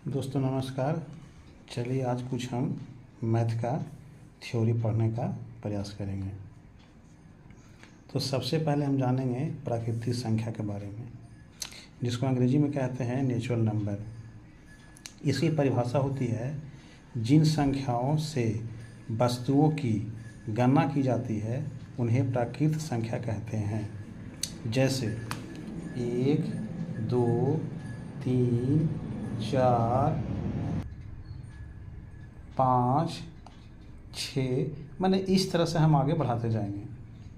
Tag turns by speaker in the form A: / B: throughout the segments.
A: दोस्तों नमस्कार। चलिए आज कुछ हम मैथ का थ्योरी पढ़ने का प्रयास करेंगे। तो सबसे पहले हम जानेंगे प्राकृतिक संख्या के बारे में, जिसको अंग्रेजी में कहते हैं नेचुरल नंबर। इसकी परिभाषा होती है जिन संख्याओं से वस्तुओं की गणना की जाती है उन्हें प्राकृतिक संख्या कहते हैं। जैसे 1, 2, 3, 4, 5, 6, मैंने इस तरह से हम आगे बढ़ाते जाएंगे।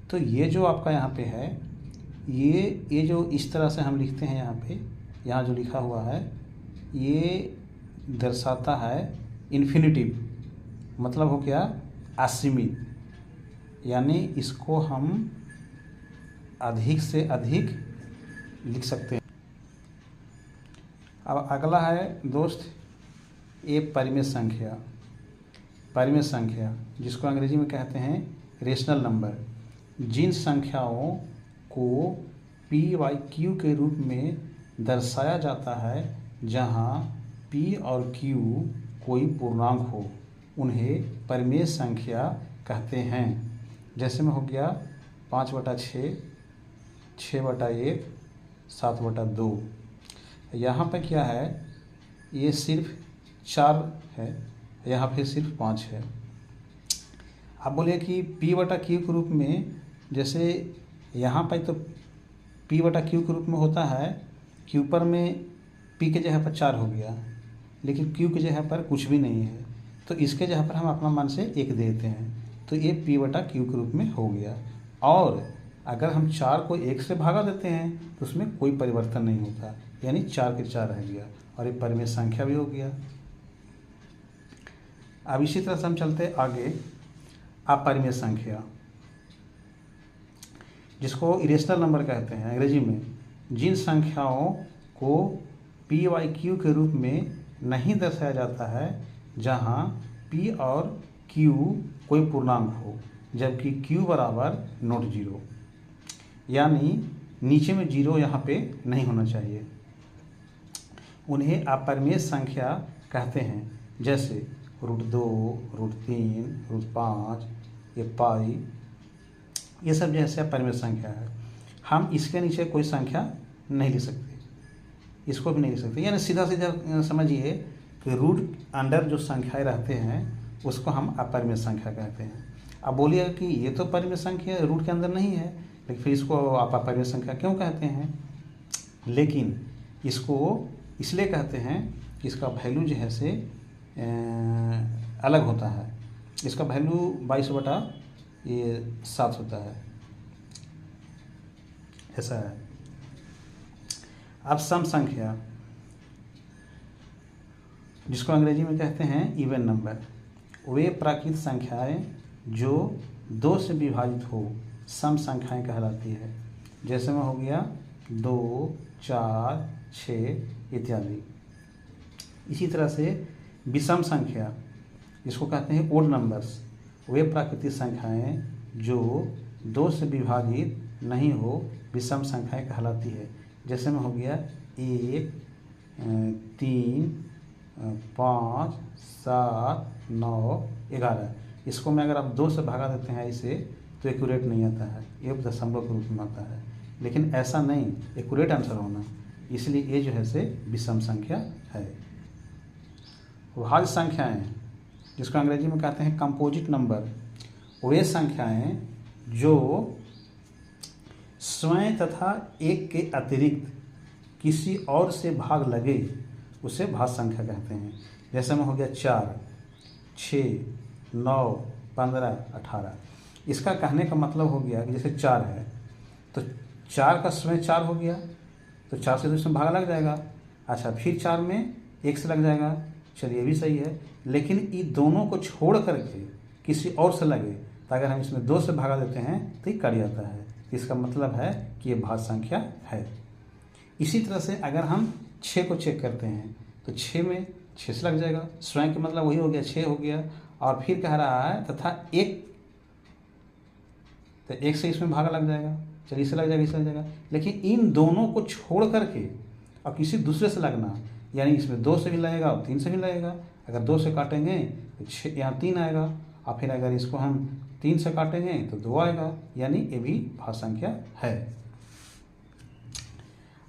A: तो ये जो आपका यहाँ पे है, ये जो इस तरह से हम लिखते हैं यहाँ जो लिखा हुआ है ये दर्शाता है इन्फिनिटिव, मतलब हो गया असीमित, यानी इसको हम अधिक से अधिक लिख सकते हैं। अब अगला है दोस्त ये परिमेय संख्या, जिसको अंग्रेजी में कहते हैं रेशनल नंबर। जिन संख्याओं को p/q के रूप में दर्शाया जाता है जहां p और q कोई पूर्णांक हो उन्हें परिमेय संख्या कहते हैं। जैसे में हो गया 5/6, 6/1, 7/2। यहाँ पर क्या है, ये सिर्फ 4 है, यहाँ पे सिर्फ 5 है। आप बोलिए कि p/q के रूप में, जैसे यहाँ पर तो p/q के रूप में होता है कि ऊपर में p के जगह पर 4 हो गया, लेकिन q के जगह पर कुछ भी नहीं है, तो इसके जगह पर हम अपना मान से 1 देते हैं, तो ये p/q के रूप में हो गया। और अगर हम 4 को 1 से भागा देते हैं तो उसमें कोई परिवर्तन नहीं होता, यानी 4 के 4 रह गया और ये परिमेय संख्या भी हो गया। अब इसी तरह से हम चलते आगे अपरिमेय संख्या, जिसको इरेशनल नंबर कहते हैं अंग्रेजी में। जिन संख्याओं को p/q के रूप में नहीं दर्शाया जाता है जहां p और q कोई पूर्णांक हो, जबकि q बराबर नॉट 0, यानी नीचे में 0 यहाँ पे नहीं होना चाहिए, उन्हें अपरिमेय संख्या कहते हैं। जैसे √2, √3, √5, ये पाई, ये सब जैसे अपरिमेय संख्या है। हम इसके नीचे कोई संख्या नहीं ले सकते, इसको भी नहीं ले सकते, यानी सीधा सीधा समझिए कि रूट अंडर जो संख्याएं रहते हैं उसको हम अपरिमेय संख्या कहते हैं। अब बोलिए कि ये तो परिमेय संख्या रूट के अंदर नहीं है, लेकिन फिर इसको आप अपरिमेय संख्या क्यों कहते हैं? लेकिन इसको इसलिए कहते हैं कि इसका वैल्यू जो है से अलग होता है। इसका वैल्यू 22/7 होता है, ऐसा है। अब सम संख्या, जिसको अंग्रेजी में कहते हैं इवन नंबर, वे प्राकृतिक संख्याएं जो 2 से विभाजित हो सम संख्याएं कहलाती है। जैसे में हो गया 2, 4, 6 इत्यादि। इसी तरह से विषम संख्या, जिसको कहते हैं ओड नंबर्स, वे प्राकृतिक संख्याएं जो 2 से विभाजित नहीं हो विषम संख्याएं कहलाती है। जैसे में हो गया 1, 3, 5, 7, 9, 11। इसको में अगर आप 2 से भागा देते हैं इसे तो एक्यूरेट नहीं आता है, ये दशमलव के रूप में आता है। लेकिन ऐसा नहीं, एक्यूरेट आंसर होना, इसलिए ये जो है से विषम संख्या है। भाज्य संख्याएं, जिसको अंग्रेजी में कहते हैं कंपोजिट नंबर, वे संख्याएं जो स्वयं तथा एक के अतिरिक्त किसी और से भाग लगे उसे भाज्य संख्या कहते हैं। जैसे में हो गया 4, 6, 9, 15, 18। इसका कहने का मतलब हो गया कि जैसे 4 है तो 4 का स्वयं 4 हो गया, तो 4 से तो इसमें भागा लग जाएगा। अच्छा, फिर 4 में 1 से लग जाएगा, चलिए भी सही है। लेकिन इन दोनों को छोड़ करके किसी और से लगे तो अगर हम इसमें 2 से भागा देते हैं तो ये कट जाता है। इसका मतलब है कि ये भाज्य संख्या है। इसी तरह से अगर हम 6 को चेक करते हैं तो 6 में 6 से लग जाएगा, स्वयं का मतलब वही हो गया, 6 हो गया। और फिर कह रहा है तथा 1, तो 1 से इसमें भागा लग जाएगा, चलिए इससे लग जाएगा, इससे लग जाएगा। लेकिन इन दोनों को छोड़ करके और किसी दूसरे से लगना, यानी इसमें 2 से भी लगेगा और 3 से भी लगेगा। अगर 2 से काटेंगे तो 6 यहाँ 3 आएगा, और फिर अगर इसको हम 3 से काटेंगे तो 2 आएगा, यानी ये भी भाज्य संख्या है।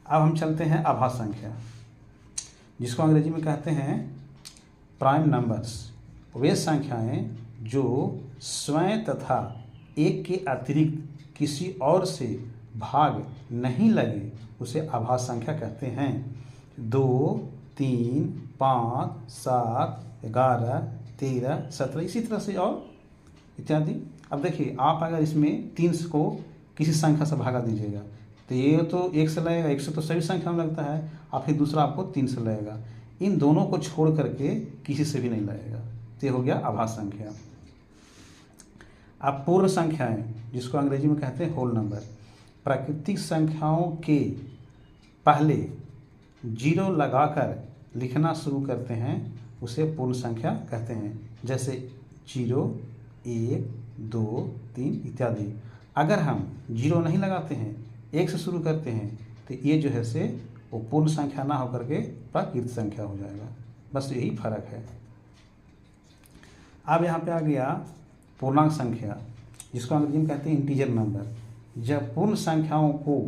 A: अब हम चलते हैं अभाज्य संख्या, जिसको अंग्रेजी में कहते हैं प्राइम नंबर्स। वे संख्याएं जो स्वयं तथा एक के अतिरिक्त किसी और से भाग नहीं लगे उसे अभाज्य संख्या कहते हैं। 2, 3, 5, 7, 11, 13, 17 इसी तरह से और इत्यादि। अब देखिए, आप अगर इसमें 3 को किसी संख्या से भागा दीजिएगा तो ये तो 1 से लगेगा, 1 से तो सभी संख्या में लगता है, और फिर दूसरा आपको 3 से लगेगा। इन दोनों को छोड़ करके किसी से भी नहीं लगेगा, तो ये हो गया अभाज्य संख्या। अब पूर्ण संख्याएं, जिसको अंग्रेजी में कहते हैं होल नंबर। प्राकृतिक संख्याओं के पहले 0 लगाकर लिखना शुरू करते हैं उसे पूर्ण संख्या कहते हैं। जैसे 0, 1, 2, 3 इत्यादि। अगर हम 0 नहीं लगाते हैं, 1 से शुरू करते हैं, तो ये जो है से वो पूर्ण संख्या ना होकर के प्राकृतिक संख्या हो जाएगा। बस यही फर्क है। अब यहाँ पे आ गया पूर्णांक संख्या, जिसको अंग्रेजी में कहते हैं इंटीजर नंबर। जब पूर्ण संख्याओं को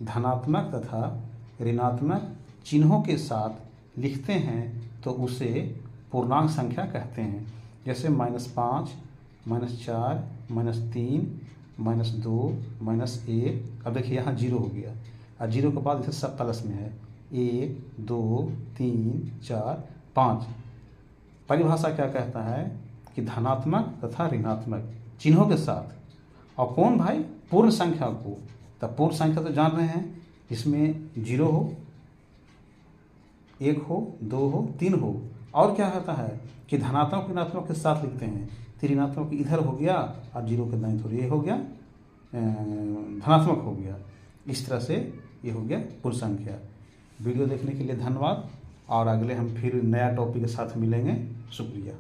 A: धनात्मक तथा ऋणात्मक चिन्हों के साथ लिखते हैं तो उसे पूर्णांक संख्या कहते हैं। जैसे -5, -4, -3, -2, -1। अब देखिए यहाँ 0 हो गया, और 0 के बाद इसे सब प्लस में है। 1, 2, 3, 4, 5। परिभाषा क्या कहता है कि धनात्मक तथा ऋणात्मक चिन्हों के साथ, और कौन भाई? पूर्ण संख्या को। तब पूर्ण संख्या तो जान रहे हैं, जिसमें 0 हो, 1 हो, 2 हो, 3 हो। और क्या होता है कि धनात्मक ऋणात्मक के साथ लिखते हैं, तो ऋणात्मक इधर हो गया और 0 के दाईं तरफ ये हो गया धनात्मक हो गया। इस तरह से ये हो गया पूर्ण संख्या। वीडियो देखने के लिए धन्यवाद, और अगले हम फिर नया टॉपिक के साथ मिलेंगे। शुक्रिया।